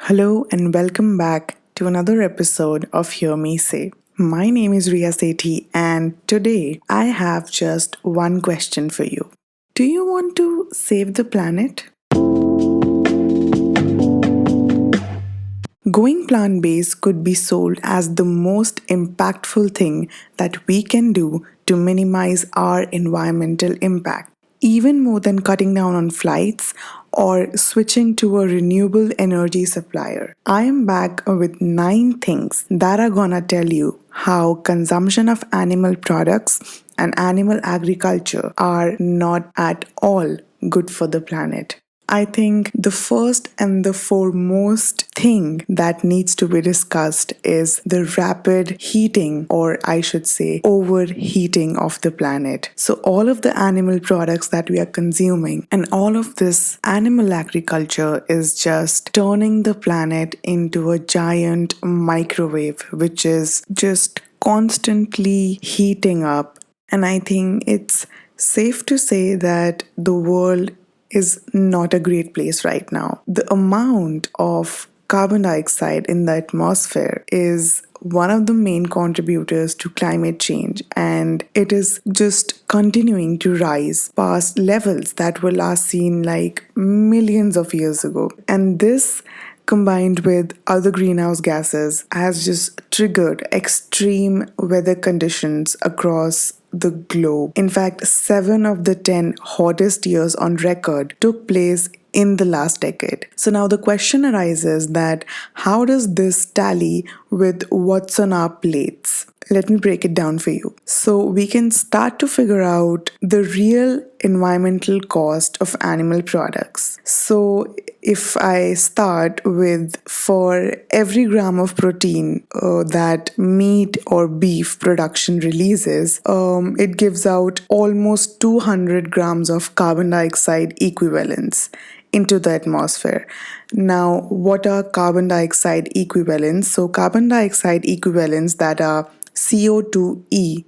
Hello and welcome back to another episode of Hear Me Say. My name is Riya Sethi, and today I have just one question for you. Do you want to save the planet? Going plant based could be sold as the most impactful thing that we can do to minimize our environmental impact, even more than cutting down on flights or switching to a renewable energy supplier. I am back with 9 things that are gonna tell you how consumption of animal products and animal agriculture are not at all good for the planet. I think the first and the foremost thing that needs to be discussed is the rapid heating, or I should say, overheating of the planet. So, all of the animal products that we are consuming and all of this animal agriculture is just turning the planet into a giant microwave, which is just constantly heating up. And I think it's safe to say that the world is not a great place right now. The amount of carbon dioxide in the atmosphere is one of the main contributors to climate change, and it is just continuing to rise past levels that were last seen like millions of years ago. And this combined with other greenhouse gases has just triggered extreme weather conditions across the globe. In fact, 7 of the 10 hottest years on record took place in the last decade. So now the question arises that how does this tally with what's on our plates? Let me break it down for you. So we can start to figure out the real environmental cost of animal products. So if I start with for every gram of protein that meat or beef production releases, it gives out almost 200 grams of carbon dioxide equivalents into the atmosphere. Now, what are carbon dioxide equivalents? So, carbon dioxide equivalents that are CO2e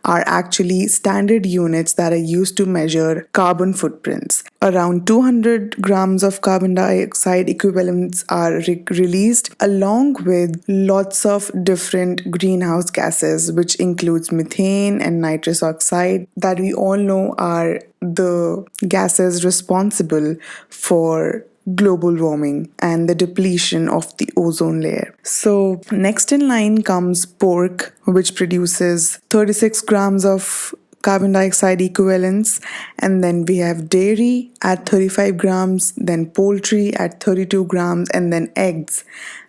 are actually standard units that are used to measure carbon footprints. Around 200 grams of carbon dioxide equivalents are released, along with lots of different greenhouse gases, which includes methane and nitrous oxide, that we all know are the gases responsible for global warming and the depletion of the ozone layer. So, next in line comes pork, which produces 36 grams of carbon dioxide equivalents, and then we have dairy at 35 grams, then poultry at 32 grams, and then eggs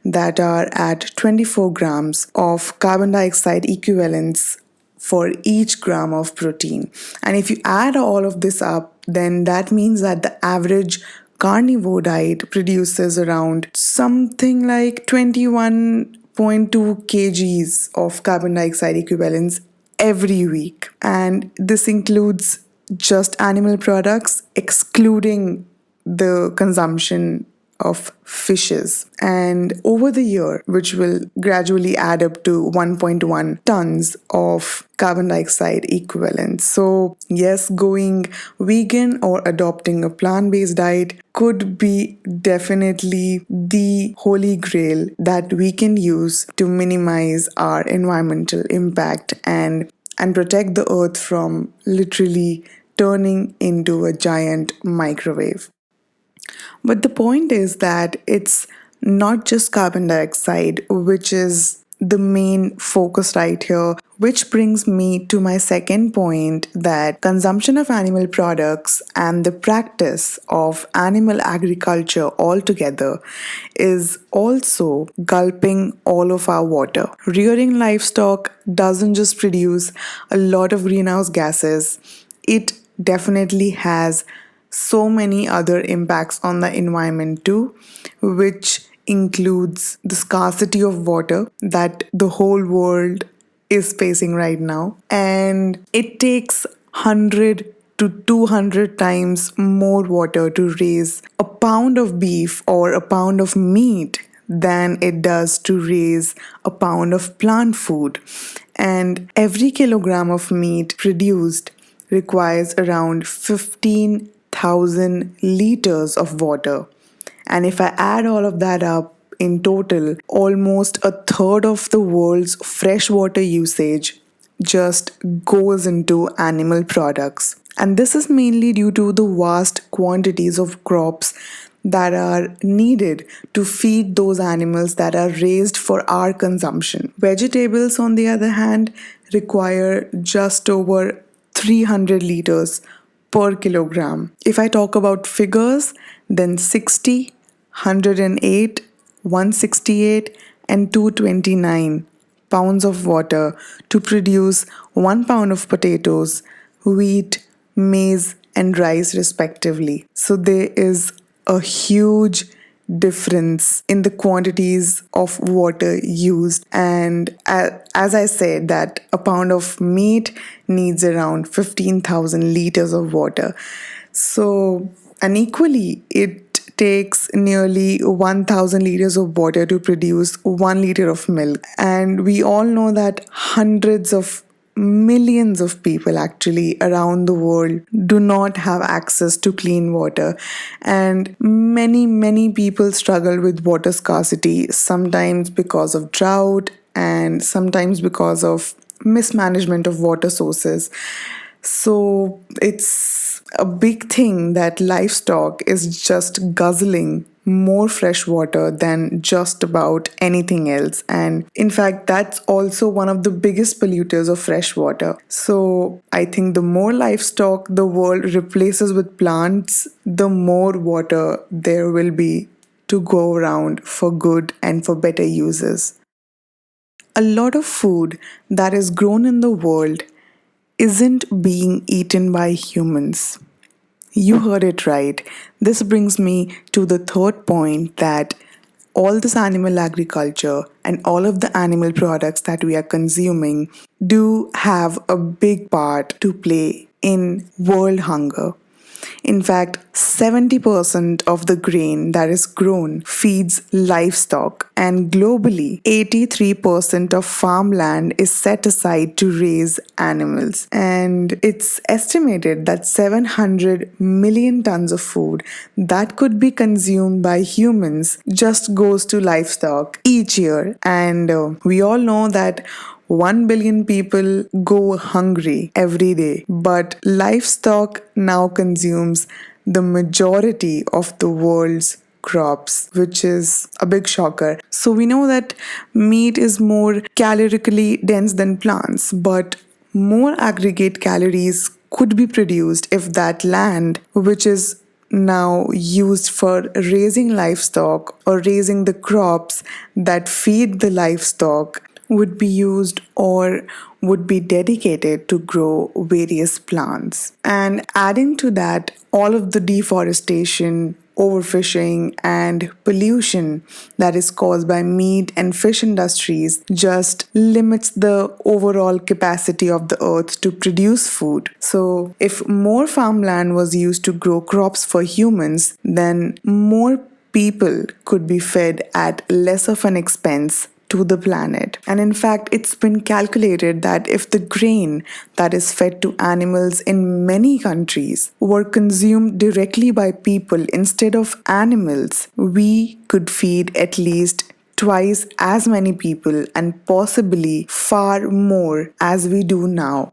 that are at 24 grams of carbon dioxide equivalents for each gram of protein. And if you add all of this up, then that means that the average carnivore diet produces around something like 21.2 kgs of carbon dioxide equivalents every week. And this includes just animal products, excluding the consumption of fishes. And over the year, which will gradually add up to 1.1 tons of carbon dioxide equivalent. So, yes, going vegan or adopting a plant based diet could be definitely the holy grail that we can use to minimize our environmental impact and protect the earth from literally turning into a giant microwave. But the point is that it's not just carbon dioxide, which is the main focus right here, which brings me to my second point that consumption of animal products and the practice of animal agriculture altogether is also gulping all of our water. Rearing livestock doesn't just produce a lot of greenhouse gases, it definitely has so many other impacts on the environment too, which includes the scarcity of water that the whole world is facing right now. And it takes 100 to 200 times more water to raise a pound of beef or a pound of meat than it does to raise a pound of plant food. And every kilogram of meat produced requires around 15,000 liters of water. And if I add all of that up, in total, almost a third of the world's freshwater usage just goes into animal products. And this is mainly due to the vast quantities of crops that are needed to feed those animals that are raised for our consumption. Vegetables, on the other hand, require just over 300 liters per kilogram. If I talk about figures, then 60, 108, 168, and 229 pounds of water to produce 1 pound of potatoes, wheat, maize, and rice, respectively. So there is a huge difference in the quantities of water used. And as I said, that a pound of meat needs around 15,000 liters of water. So, and equally, it takes nearly 1,000 liters of water to produce 1 liter of milk. And we all know that hundreds of millions of people actually around the world do not have access to clean water, and many people struggle with water scarcity, sometimes because of drought and sometimes because of mismanagement of water sources. So it's a big thing that livestock is just guzzling more fresh water than just about anything else. And in fact, that's also one of the biggest polluters of fresh water. So I think the more livestock the world replaces with plants, the more water there will be to go around for good and for better uses. A lot of food that is grown in the world isn't being eaten by humans. You heard it right. This brings me to the third point, that all this animal agriculture and all of the animal products that we are consuming do have a big part to play in world hunger. In fact, 70% of the grain that is grown feeds livestock, and globally, 83% of farmland is set aside to raise animals. And it's estimated that 700 million tons of food that could be consumed by humans just goes to livestock each year. And we all know that 1 billion people go hungry every day, but livestock now consumes the majority of the world's crops, which is a big shocker. So we know that meat is more calorically dense than plants, but more aggregate calories could be produced if that land, which is now used for raising livestock or raising the crops that feed the livestock, would be used or would be dedicated to grow various plants. And adding to that, all of the deforestation, overfishing, and pollution that is caused by meat and fish industries just limits the overall capacity of the earth to produce food. So, if more farmland was used to grow crops for humans, then more people could be fed at less of an expense to the planet. And in fact, it's been calculated that if the grain that is fed to animals in many countries were consumed directly by people instead of animals, we could feed at least twice as many people and possibly far more as we do now.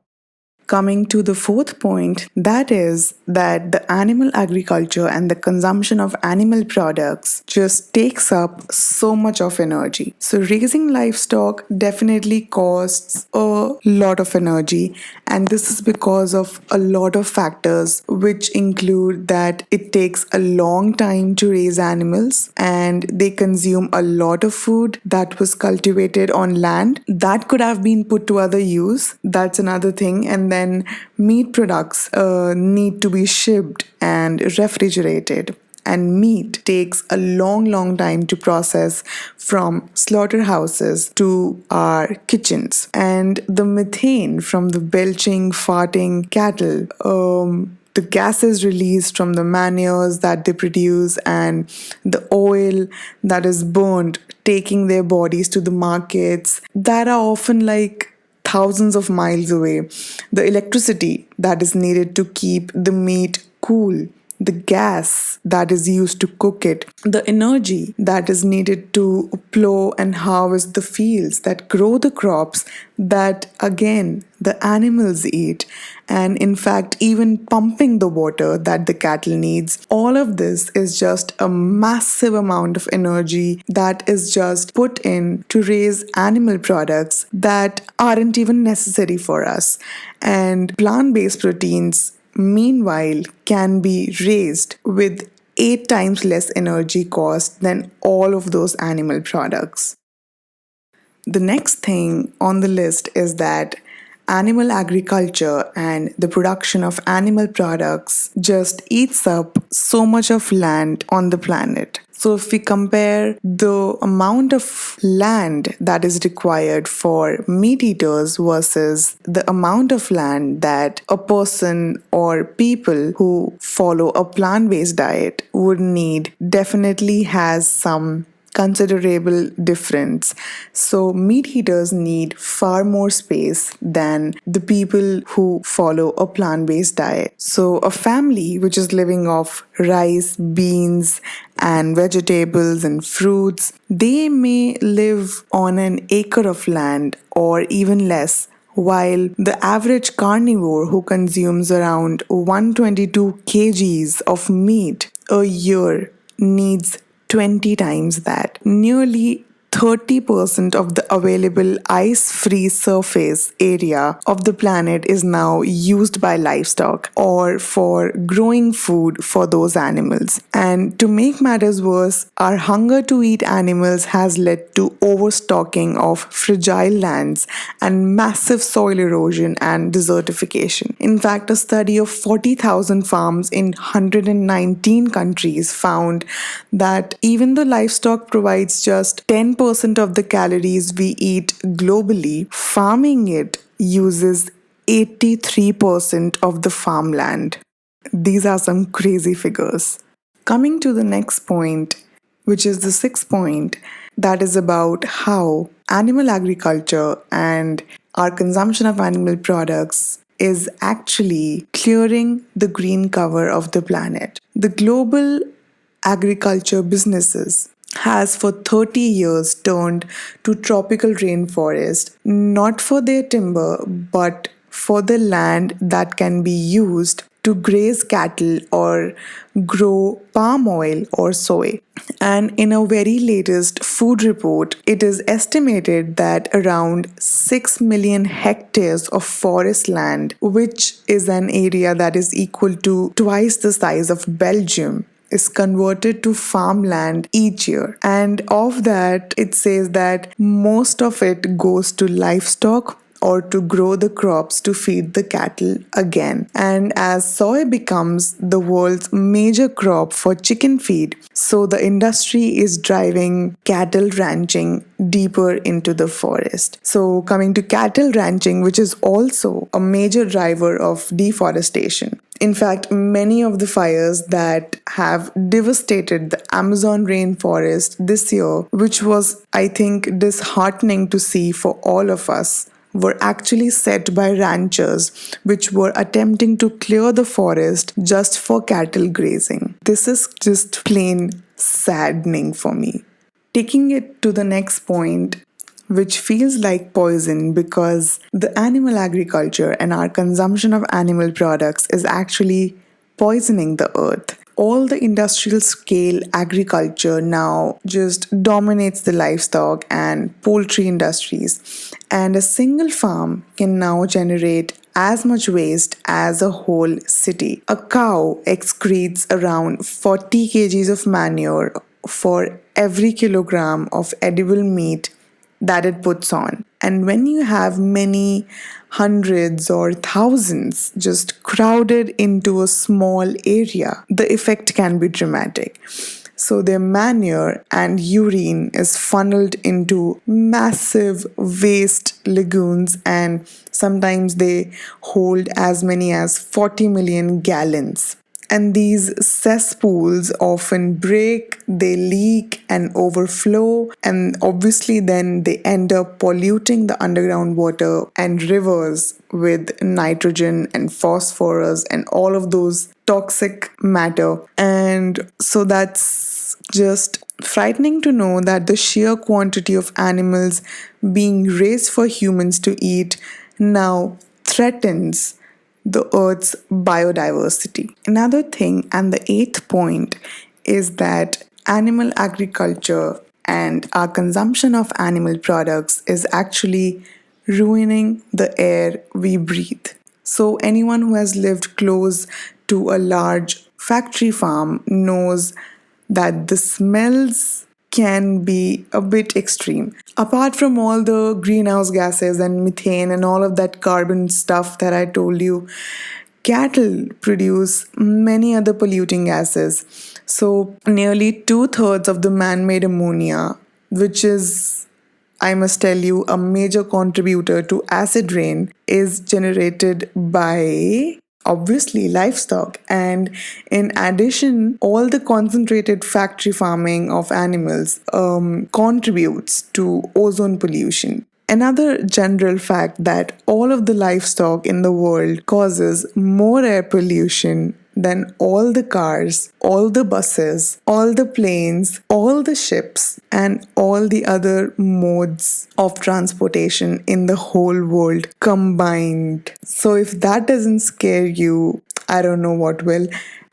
Coming to the fourth point, that is that the animal agriculture and the consumption of animal products just takes up so much of energy. So raising livestock definitely costs a lot of energy, and this is because of a lot of factors, which include that it takes a long time to raise animals and they consume a lot of food that was cultivated on land that could have been put to other use. That's another thing. And then meat products need to be shipped and refrigerated. And meat takes a long time to process from slaughterhouses to our kitchens. And the methane from the belching, farting cattle, the gases released from the manures that they produce, and the oil that is burned taking their bodies to the markets that are often like thousands of miles away, the electricity that is needed to keep the meat cool the gas that is used to cook it, the energy that is needed to plow and harvest the fields that grow the crops that again the animals eat, and in fact, even pumping the water that the cattle needs. All of this is just a massive amount of energy that is just put in to raise animal products that aren't even necessary for us. And plant based proteins, meanwhile, can be raised with 8 times less energy cost than all of those animal products. The next thing on the list is that animal agriculture and the production of animal products just eats up so much of land on the planet. So, if we compare the amount of land that is required for meat eaters versus the amount of land that a person or people who follow a plant based diet would need, definitely has some considerable difference. So, meat eaters need far more space than the people who follow a plant based diet. So, a family which is living off rice, beans, and vegetables and fruits, they may live on an acre of land or even less, while the average carnivore who consumes around 122 kgs of meat a year needs 20 times that. Nearly 30% of the available ice free surface area of the planet is now used by livestock or for growing food for those animals. And to make matters worse, our hunger to eat animals has led to overstocking of fragile lands and massive soil erosion and desertification. In fact, a study of 40,000 farms in 119 countries found that even though livestock provides just 10% of the calories we eat globally, farming it uses 83% of the farmland. These are some crazy figures. Coming to the next point, which is the sixth point, that is about how animal agriculture and our consumption of animal products is actually clearing the green cover of the planet. The global agriculture businesses has for 30 years turned to tropical rainforest not for their timber but for the land that can be used to graze cattle or grow palm oil or soy. And in a very latest food report, it is estimated that around 6 million hectares of forest land, which is an area that is equal to twice the size of Belgium, is converted to farmland each year. And of that, it says that most of it goes to livestock or to grow the crops to feed the cattle again. And as soy becomes the world's major crop for chicken feed, so the industry is driving cattle ranching deeper into the forest. So, coming to cattle ranching, which is also a major driver of deforestation. In fact, many of the fires that have devastated the Amazon rainforest this year, which was, I think, disheartening to see for all of us, were actually set by ranchers which were attempting to clear the forest just for cattle grazing. This is just plain saddening for me. Taking it to the next point, which feels like poison because the animal agriculture and our consumption of animal products is actually poisoning the earth. All the industrial scale agriculture now just dominates the livestock and poultry industries, and a single farm can now generate as much waste as a whole city. A cow excretes around 40 kgs of manure for every kilogram of edible meat that it puts on. And when you have many hundreds or thousands just crowded into a small area, the effect can be dramatic. So their manure and urine is funneled into massive waste lagoons, and sometimes they hold as many as 40 million gallons. And these cesspools often break, they leak and overflow, and obviously, then they end up polluting the underground water and rivers with nitrogen and phosphorus and all of those toxic matter. And so that's just frightening to know that the sheer quantity of animals being raised for humans to eat now threatens the Earth's biodiversity. Another thing, and the eighth point, is that animal agriculture and our consumption of animal products is actually ruining the air we breathe. So, anyone who has lived close to a large factory farm knows that the smells can be a bit extreme. Apart from all the greenhouse gases and methane and all of that carbon stuff that I told you, cattle produce many other polluting gases. So, nearly two-thirds of the man made ammonia, which is, I must tell you, a major contributor to acid rain, is generated by obviously livestock. And in addition, all the concentrated factory farming of animals contributes to ozone pollution. Another general fact that all of the livestock in the world causes more air pollution than all the cars, all the buses, all the planes, all the ships, and all the other modes of transportation in the whole world combined. So, if that doesn't scare you, I don't know what will.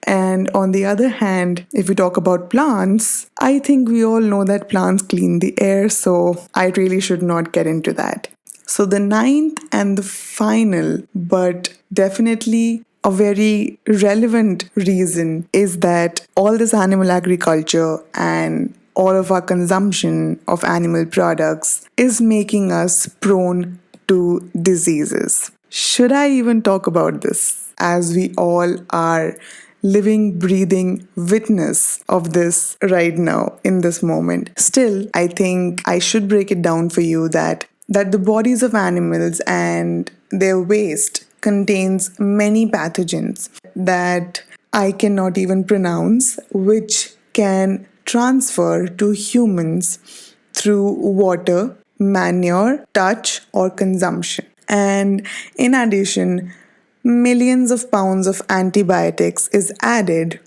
And on the other hand, if we talk about plants, I think we all know that plants clean the air, so I really should not get into that. So, the ninth and the final, but definitely a very relevant reason, is that all this animal agriculture and all of our consumption of animal products is making us prone to diseases. Should I even talk about this, as we all are living, breathing witness of this right now in this moment? Still, I think I should break it down for you that the bodies of animals and their waste contains many pathogens that I cannot even pronounce, which can transfer to humans through water, manure, touch, or consumption. And in addition, millions of pounds of antibiotics is added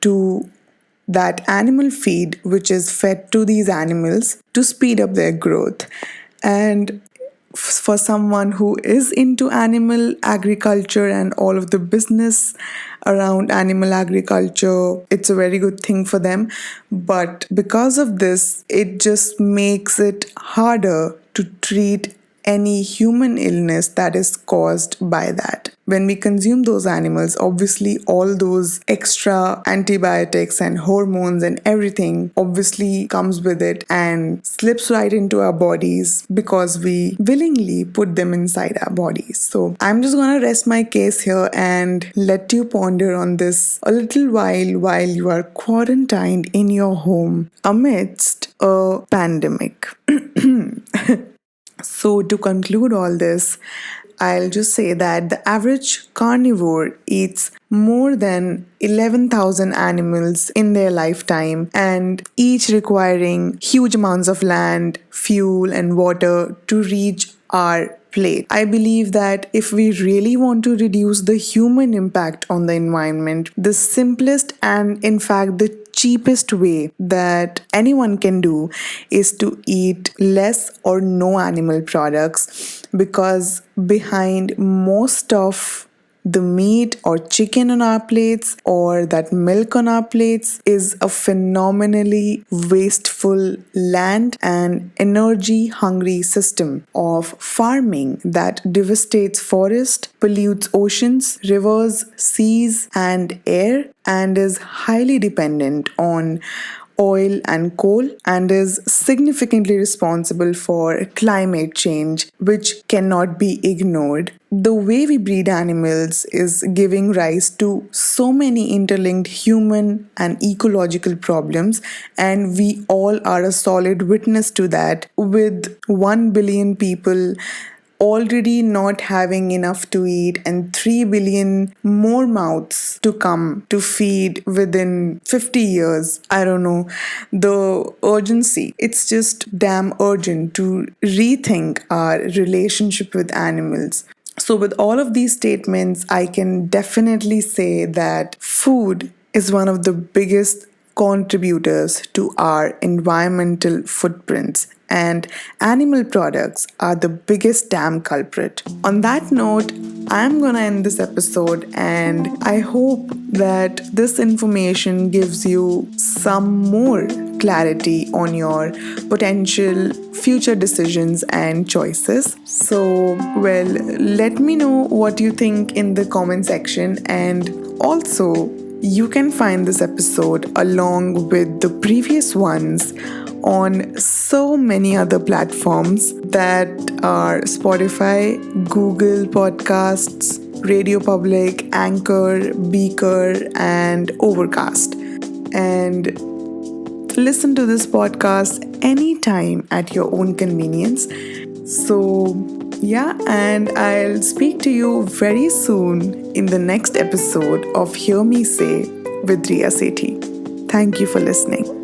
to that animal feed which is fed to these animals to speed up their growth. And for someone who is into animal agriculture and all of the business around animal agriculture, it's a very good thing for them. But because of this, it just makes it harder to treat any human illness that is caused by that. When we consume those animals, obviously all those extra antibiotics and hormones and everything obviously comes with it and slips right into our bodies because we willingly put them inside our bodies. So I'm just gonna rest my case here and let you ponder on this a little while you are quarantined in your home amidst a pandemic. So, to conclude all this, I'll just say that the average carnivore eats more than 11,000 animals in their lifetime, and each requiring huge amounts of land, fuel, and water to reach our plate. I believe that if we really want to reduce the human impact on the environment, the simplest and, in fact, the cheapest way that anyone can do is to eat less or no animal products, because behind most of the meat or chicken on our plates or that milk on our plates is a phenomenally wasteful land and energy hungry system of farming that devastates forest, pollutes oceans, rivers, seas, and air, and is highly dependent on oil and coal, and is significantly responsible for climate change, which cannot be ignored. The way we breed animals is giving rise to so many interlinked human and ecological problems, and we all are a solid witness to that, with 1 billion people already not having enough to eat and 3 billion more mouths to come to feed within 50 years. I don't know. The urgency, it's just damn urgent to rethink our relationship with animals. So, with all of these statements, I can definitely say that food is one of the biggest contributors to our environmental footprints, and animal products are the biggest damn culprit. On that note, I'm gonna end this episode, and I hope that this information gives you some more clarity on your potential future decisions and choices. So, well, let me know what you think in the comment section, and also you can find this episode along with the previous ones on so many other platforms that are Spotify, Google Podcasts, Radio Public, Anchor, Beaker, and Overcast. And listen to this podcast anytime at your own convenience. So, yeah, and I'll speak to you very soon in the next episode of Hear Me Say with Riya Sethi. Thank you for listening.